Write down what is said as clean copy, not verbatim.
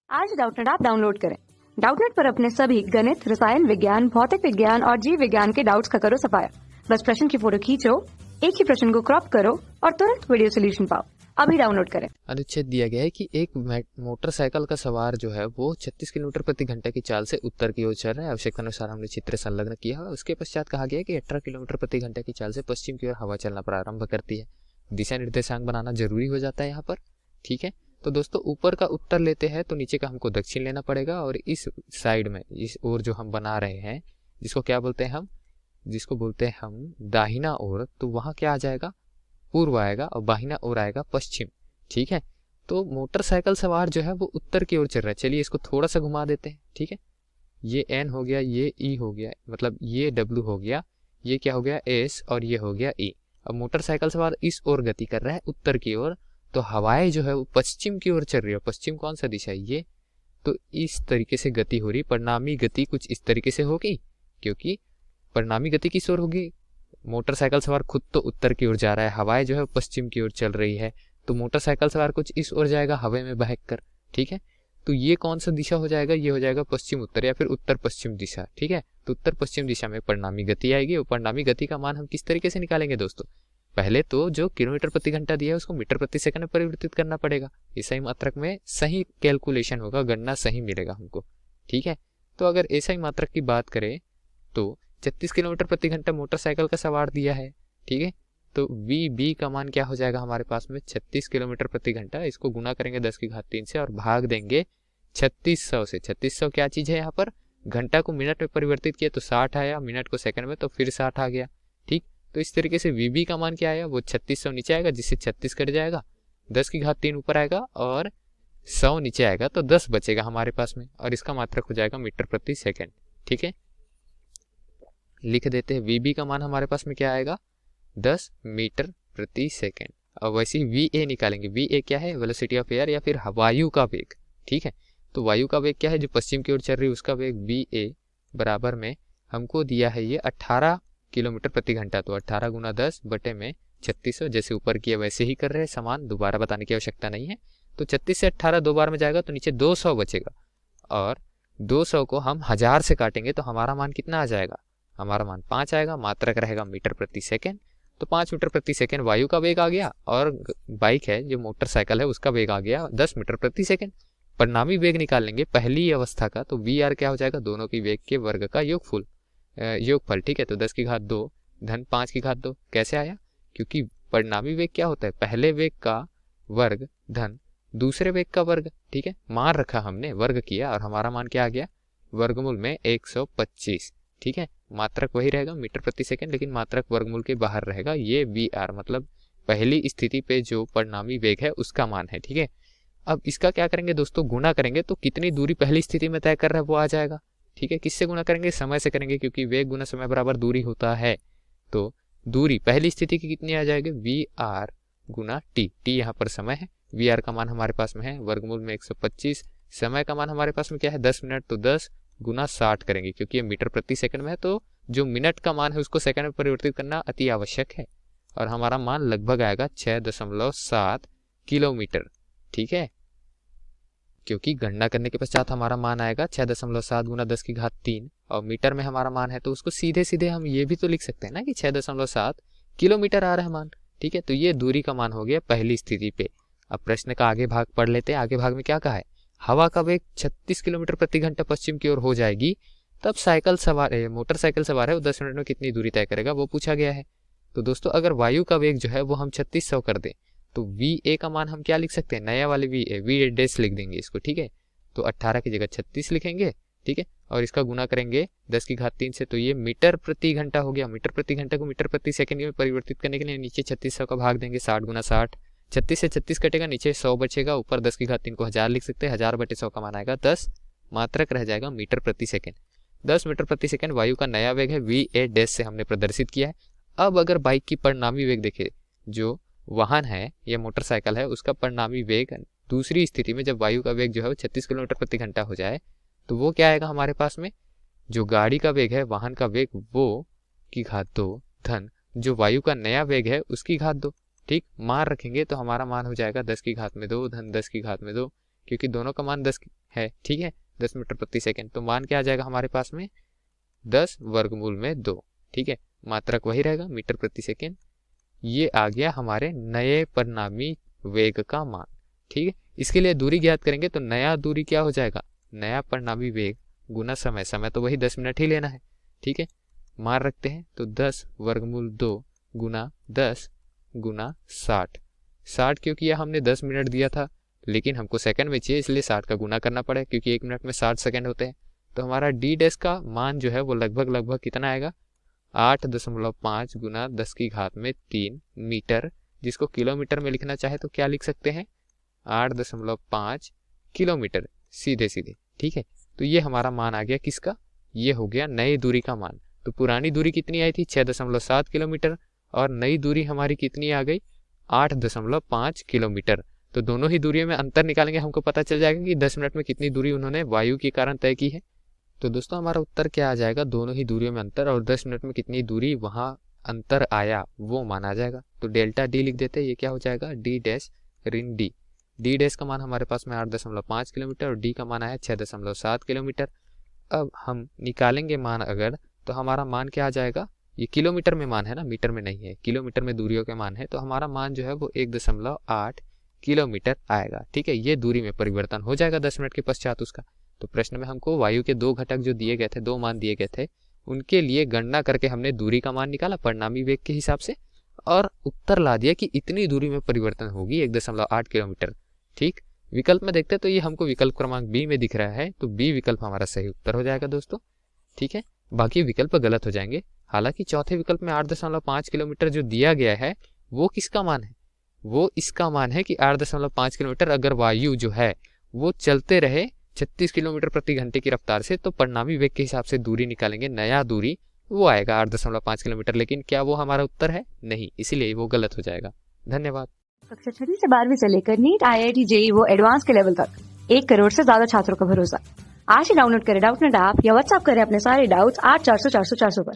आज Doubtnut app download करें। Doubtnut पर अपने सभी गणित, रसायन विज्ञान, भौतिक विज्ञान और जीव विज्ञान के डाउट्स का करो सफाया। बस प्रश्न की फोटो खींचो, एक ही प्रश्न को क्रॉप करो और तुरंत वीडियो सोल्यूशन पाओ। अभी डाउनलोड करें। अनुच्छेद दिया गया है कि एक मोटरसाइकिल का सवार जो है वो 36 किलोमीटर प्रति घंटे की चाल से उत्तर की ओर चल रहा है। आवश्यकता अनुसार हमने चित्र संलग्न किया है। उसके पश्चात कहा गया है कि 18 किलोमीटर प्रति घंटे की चाल से पश्चिम की ओर हवा चलना प्रारंभ करती है। दिशा निर्देशांक बनाना जरूरी हो जाता है यहाँ पर। ठीक है, तो दोस्तों ऊपर का उत्तर लेते हैं तो नीचे का हमको दक्षिण लेना पड़ेगा, और इस साइड में इस ओर जो हम बना रहे हैं जिसको क्या बोलते हैं जिसको बोलते हैं हम दाहिना ओर, तो वहाँ क्या आ जाएगा, पूर्व आएगा, और बाहिना ओर आएगा पश्चिम। ठीक है, तो मोटरसाइकिल सवार जो है वो उत्तर की ओर चल रहा है। चलिए इसको थोड़ा सा घुमा देते हैं। ठीक है, ये एन हो गया, ये ई हो गया, मतलब ये डब्ल्यू हो गया, ये क्या हो गया एस, और ये हो गया ई। अब मोटरसाइकिल सवार इस ओर गति कर रहा है उत्तर की ओर, तो हवाएं जो है वो पश्चिम की ओर चल रही है। पश्चिम कौन सा दिशा है, ये, तो इस तरीके से गति हो रही। परिणामी गति कुछ इस तरीके से होगी, क्योंकि परिणामी गति किस ओर होगी, मोटरसाइकिल सवार खुद तो उत्तर की ओर जा रहा है, हवाएं जो है पश्चिम की ओर चल रही है, तो मोटरसाइकिल सवार कुछ इस ओर जाएगा हवा में बहक कर। ठीक है, तो ये कौन सा दिशा हो जाएगा, ये हो जाएगा पश्चिम उत्तर या फिर उत्तर पश्चिम दिशा। ठीक है, तो उत्तर पश्चिम दिशा में परिणामी गति आएगी। और परिणामी गति का मान हम किस तरीके से निकालेंगे दोस्तों, पहले तो जो किलोमीटर प्रति घंटा दिया है उसको मीटर प्रति सेकंड में परिवर्तित करना पड़ेगा। इस सही मात्रक में सही कैलकुलेशन होगा, गणना सही मिलेगा हमको। ठीक है, तो अगर ऐसा ही मात्रक की बात करें तो 36 किलोमीटर प्रति घंटा मोटरसाइकिल का सवार दिया है। ठीक है, तो वी बी का मान क्या हो जाएगा हमारे पास में 36 किलोमीटर प्रति घंटा। इसको गुना करेंगे 10 की घात 3 से और भाग देंगे 3600 से। 3600 क्या चीज है यहाँ पर, घंटा को मिनट में परिवर्तित किया तो 60 आया, मिनट को सेकंड में तो फिर 60 आ गया। ठीक, तो इस तरीके से वीबी का मान क्या आया, वो 3600 नीचे आएगा, जिससे 36 कट जाएगा, 10 की घात 3 ऊपर आएगा और 100 नीचे आएगा, तो 10 बचेगा हमारे पास में, और इसका मात्रक हो जाएगा मीटर प्रति सेकंड। ठीक है, लिख देते हैं वीबी का मान हमारे पास में क्या आएगा, 10 मीटर प्रति सेकंड। और वैसे ही वी ए निकालेंगे। वी ए क्या है, वेलोसिटी ऑफ एयर या फिर वायु का वेग। ठीक है, तो वायु का वेग क्या है, जो पश्चिम की ओर चल रही है उसका वेग वी ए बराबर में हमको दिया है ये 18 किलोमीटर प्रति घंटा। तो 18 गुना 10 बटे में 3600, जैसे ऊपर किया वैसे ही कर रहे हैं, समान, दोबारा बताने की आवश्यकता नहीं है। तो 36 से 18 दो बार में जाएगा तो नीचे 200 बचेगा, और 200 को हम 1000 से काटेंगे तो हमारा मान कितना आ जाएगा, हमारा मान 5 आएगा। मात्रक रहेगा मीटर प्रति सेकेंड, तो 5 मीटर प्रति सेकेंड वायु का वेग आ गया, और बाइक है जो मोटरसाइकिल है उसका वेग आ गया 10 मीटर प्रति सेकेंड। परिणामी वेग निकाल लेंगे पहली अवस्था का, तो वी आर क्या हो जाएगा, दोनों की वेग के वर्ग का योगफल। ठीक है, तो 10 की घात 2 धन 5 की घात 2 कैसे आया, क्योंकि परिणामी वेग क्या होता है, पहले वेग का वर्ग धन दूसरे वेग का वर्ग। ठीक है, मान रखा हमने, वर्ग किया, और हमारा मान क्या आ गया, वर्गमूल में 125। ठीक है, मात्रक वही रहेगा मीटर प्रति सेकंड, लेकिन मात्रक वर्गमूल के बाहर रहेगा। ये वी आर मतलब पहली स्थिति पे जो परिणामी वेग है उसका मान है। ठीक है, अब इसका क्या करेंगे दोस्तों, गुना करेंगे तो कितनी दूरी पहली स्थिति में तय कर रहा है वो आ जाएगा। ठीक है, किससे गुना करेंगे, समय से करेंगे, क्योंकि वेग गुना समय बराबर दूरी होता है। तो दूरी पहली स्थिति की कितनी आ जाएगी, वी आर गुना टी। टी यहाँ पर समय है, वी आर का मान हमारे पास में है वर्गमूल में 125, समय का मान हमारे पास में क्या है 10 मिनट, तो 10 गुना 60 करेंगे, क्योंकि ये मीटर प्रति सेकंड में है, तो जो मिनट का मान है उसको सेकंड में परिवर्तित करना अति आवश्यक है, और हमारा मान लगभग आएगा 6.7 किलोमीटर। ठीक है, क्योंकि गणना करने के पश्चात हमारा मान आएगा 6.7 गुना 10 की घात 3, और मीटर में हमारा मान है, तो उसको सीधे सीधे हम ये भी तो लिख सकते हैं ना कि 6.7 किलोमीटर आ रहा है मान। ठीक है, तो ये दूरी का मान हो गया पहली स्थिति पे। अब प्रश्न का आगे भाग पढ़ लेते हैं। आगे भाग में क्या कहा है, हवा का वेग 36 किलोमीटर प्रति घंटा पश्चिम की ओर हो जाएगी, तब मोटरसाइकिल सवार है वो 10 मिनट में कितनी दूरी तय करेगा, वो पूछा गया है। तो दोस्तों अगर वायु का वेग जो है वो हम 3600 कर दें, तो वी ए का मान हम क्या लिख सकते हैं, नया वाले वी ए डैश लिख देंगे इसको। ठीक है, तो 18 की जगह 36 लिखेंगे। ठीक है, और इसका गुना करेंगे 10 की घात 3 से, तो ये मीटर प्रति घंटा हो गया। मीटर प्रति घंटा को मीटर प्रति सेकंड में परिवर्तित करने के लिए नीचे 3600 का भाग देंगे, 60 गुना 60, 36 से 36 कटेगा, नीचे 100 बचेगा, ऊपर 10 की घात 3 को 1000 लिख सकते हैं, 1000 बटे 100 का मान आएगा 10, मात्रक रह जाएगा मीटर प्रति सेकंड। 10 मीटर प्रति सेकंड वायु का नया वेग है, वी ए डैश से हमने प्रदर्शित किया है। अब अगर बाइक की परिणामी वेग देखे, जो वाहन है या मोटरसाइकिल है उसका परिणामी वेग दूसरी स्थिति में जब वायु का वेग जो है वो 36 किलोमीटर प्रति घंटा हो जाए, तो वो क्या आएगा हमारे पास में, जो गाड़ी का वेग है, वाहन का वेग, वो की घात 2 धन जो वायु का नया वेग है उसकी घात 2। ठीक, मान रखेंगे तो हमारा मान हो जाएगा 10 की घात में 2 धन 10 की घात में 2 क्योंकि दोनों का मान 10 है, ठीक है, 10 मीटर प्रति सेकेंड। तो मान क्या आ जाएगा हमारे पास में 10 वर्गमूल में 2, ठीक है, मात्रक वही रहेगा मीटर प्रति सेकेंड। ये आ गया हमारे नए परिणामी वेग का मान, ठीक है। इसके लिए दूरी ज्ञात करेंगे तो नया दूरी क्या हो जाएगा, नया परिणामी वेग गुना समय, समय तो वही 10 मिनट ही लेना है, ठीक है। मान रखते हैं तो 10 वर्गमूल 2 गुना 10 गुना 60, 60 क्योंकि यह हमने 10 मिनट दिया था लेकिन हमको सेकंड में चाहिए, इसलिए 60 का गुना करना पड़े क्योंकि 1 मिनट में 60 सेकंड होते हैं। तो हमारा डी डैश का मान जो है वो लगभग कितना आएगा, 8.5 गुना 10 की घात में 3 मीटर, जिसको किलोमीटर में लिखना चाहे तो क्या लिख सकते हैं, 8.5 किलोमीटर सीधे सीधे, ठीक है। तो ये हमारा मान आ गया किसका, ये हो गया नई दूरी का मान। तो पुरानी दूरी कितनी आई थी 6.7 किलोमीटर और नई दूरी हमारी कितनी आ गई 8.5 किलोमीटर। तो दोनों ही दूरियों में अंतर निकालेंगे, हमको पता चल जाएगा कि 10 मिनट में कितनी दूरी उन्होंने वायु के कारण तय की है। तो दोस्तों हमारा उत्तर क्या आ जाएगा, दोनों ही दूरियों में अंतर और 10 मिनट में कितनी दूरी वहाँ अंतर आया वो मान आ जाएगा। तो डेल्टा डी लिख देते हैं, ये क्या हो जाएगा डी डैश ऋण डी। डी डैश का मान हमारे पास में 8.5 किलोमीटर और डी का मान आया 6.7 किलोमीटर। अब हम निकालेंगे मान अगर, तो हमारा मान क्या आ जाएगा, ये किलोमीटर में मान है ना, मीटर में नहीं है, किलोमीटर में दूरियों के मान है। तो हमारा मान जो है वो 1.8 किलोमीटर आएगा, ठीक है। ये दूरी में परिवर्तन हो जाएगा 10 मिनट के पश्चात उसका। तो प्रश्न में हमको वायु के 2 घटक जो दिए गए थे, 2 मान दिए गए थे, उनके लिए गणना करके हमने दूरी का मान निकाला परिणामी वेग के हिसाब से और उत्तर ला दिया कि इतनी दूरी में परिवर्तन होगी 1.8 किलोमीटर, ठीक। विकल्प में देखते तो ये हमको विकल्प क्रमांक बी में दिख रहा है, तो बी विकल्प हमारा सही उत्तर हो जाएगा दोस्तों, ठीक है। बाकी विकल्प गलत हो जाएंगे। हालांकि चौथे विकल्प में 8.5 किलोमीटर जो दिया गया है वो किसका मान है, वो इसका मान है कि 8.5 किलोमीटर अगर वायु जो है वो चलते रहे 36 किलोमीटर प्रति घंटे की रफ्तार से, तो परिणामी वेग के हिसाब से दूरी निकालेंगे, नया दूरी वो आएगा 8.5 किलोमीटर। लेकिन क्या वो हमारा उत्तर है, नहीं, इसीलिए वो गलत हो जाएगा। धन्यवाद। कक्षा 6 से 12वीं से लेकर नीट, IIT, JEE वो एडवांस के लेवल तक 1 करोड़ से ज्यादा छात्रों का भरोसा। आज ही डाउनलोड करें डाउटनेट ऐप या व्हाट्सएप करें अपने सारे डाउट्स 8400 400 400 पर।